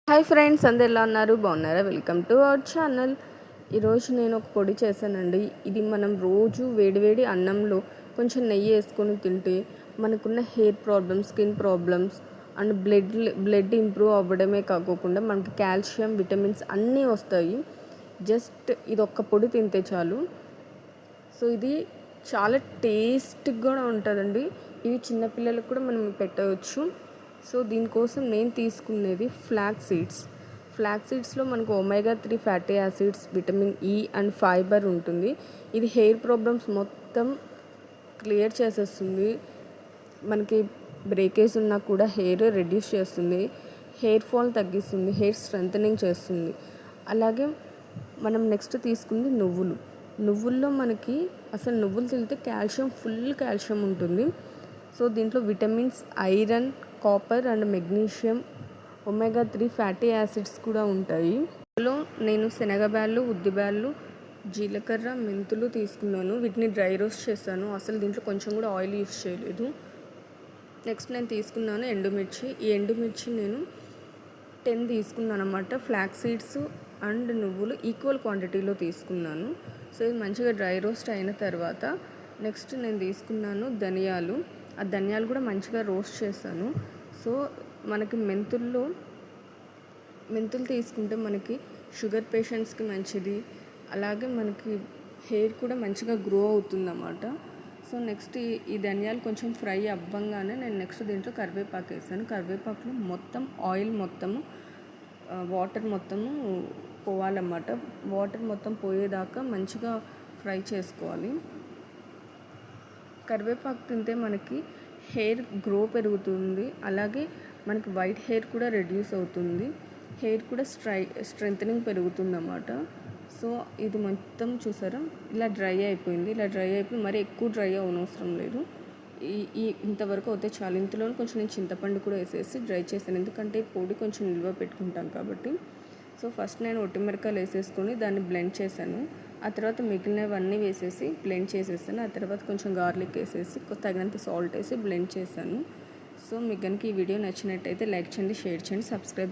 Hi friends, అందరు ఎలా ఉన్నారు? బాగున్నారా? Welcome to our channel. ఈరోజు నేను ఒక పొడి చేశానండి. ఇది మనం రోజు వేడివేడి అన్నంలో కొంచెం నెయ్యి వేసుకొని తింటే మనకున్న hair problems, skin problems and blood improve అవ్వడమే కాకుండా మనకి కాల్షియం, విటమిన్స్ అన్నీ వస్తాయి. జస్ట్ ఇది ఒక్క పొడి తింటే చాలు. సో ఇది చాలా టేస్ట్గా కూడా ఉంటుందండి. ఇవి చిన్నపిల్లలకు కూడా మనం పెట్టవచ్చు. సో దీనికోసం నేను తీసుకునేది ఫ్లాక్ సీడ్స్లో మనకు omega 3 fatty acids, vitamin E and fibre ఉంటుంది. ఇది హెయిర్ ప్రాబ్లమ్స్ మొత్తం క్లియర్ చేసేస్తుంది. మనకి బ్రేకేజ్ ఉన్నా కూడా హెయిర్ రెడ్యూస్ చేస్తుంది, హెయిర్ ఫాల్ తగ్గిస్తుంది, హెయిర్ స్ట్రెంథనింగ్ చేస్తుంది. అలాగే మనం నెక్స్ట్ తీసుకుంది నువ్వుల్లో మనకి అసలు నువ్వులు తింటే ఫుల్ కాల్షియం ఉంటుంది. సో దీంట్లో vitamins, iron, copper and magnesium, omega 3 fatty acids కూడా ఉంటాయి. ఇందులో నేను శనగబ్యాళ్ళు, ఉద్దిబ్యాళ్ళు, జీలకర్ర, మెంతులు తీసుకున్నాను. వీటిని డ్రై రోస్ట్ చేశాను. అసలు దీంట్లో కొంచెం కూడా ఆయిల్ యూస్ చేయలేదు. నెక్స్ట్ నేను తీసుకున్నాను ఎండుమిర్చి. ఈ ఎండుమిర్చి నేను 10 తీసుకున్నాను అన్నమాట. ఫ్లాక్ సీడ్స్ అండ్ నువ్వులు ఈక్వల్ క్వాంటిటీలో తీసుకున్నాను. సో ఇది మంచిగా డ్రై రోస్ట్ అయిన తర్వాత నెక్స్ట్ నేను తీసుకున్నాను ధనియాలు. ఆ ధనియాలు కూడా మంచిగా రోస్ట్ చేశాను. సో మనకి మెంతులు తీసుకుంటే మనకి షుగర్ పేషెంట్స్కి మంచిది. అలాగే మనకి హెయిర్ కూడా మంచిగా గ్రో అవుతుందన్నమాట. సో నెక్స్ట్ ఈ ధనియాలు కొంచెం ఫ్రై అవ్వంగానే నేను నెక్స్ట్ దీంట్లో కరివేపాకు వేసాను. కరివేపాకులో మొత్తం ఆయిల్ వాటర్ మొత్తము పోవాలన్నమాట. వాటర్ మొత్తం పోయేదాకా మంచిగా ఫ్రై చేసుకోవాలి. కరివేపాకు తింటే మనకి హెయిర్ గ్రో పెరుగుతుంది. అలాగే మనకి వైట్ హెయిర్ కూడా రెడ్యూస్ అవుతుంది. హెయిర్ కూడా స్ట్రెంథనింగ్ పెరుగుతుంది అన్నమాట. సో ఇది మొత్తం చూసారా, ఇలా డ్రై అయిపోయి మరి ఎక్కువ డ్రై అవనవసరం లేదు. ఇంతవరకు అయితే చాలు. ఇంతలో కొంచెం నేను చింతపండు కూడా వేసేసి డ్రై చేశాను, ఎందుకంటే పొడి కొంచెం నిల్వ పెట్టుకుంటాం కాబట్టి. సో ఫస్ట్ నేను ఒట్టిమిరకాయలు వేసేసుకొని దాన్ని బ్లెండ్ చేశాను. ఆ తర్వాత మిగిలినవన్నీ వేసేసి బ్లెండ్ చేసేసాను. ఆ తర్వాత కొంచెం గార్లిక్ వేసేసి తగినంత సాల్ట్ వేసి బ్లెండ్ చేశాను. సో మీకు కనుక ఈ వీడియో నచ్చినట్టయితే లైక్ చేయండి, షేర్ చేయండి, సబ్స్క్రైబ్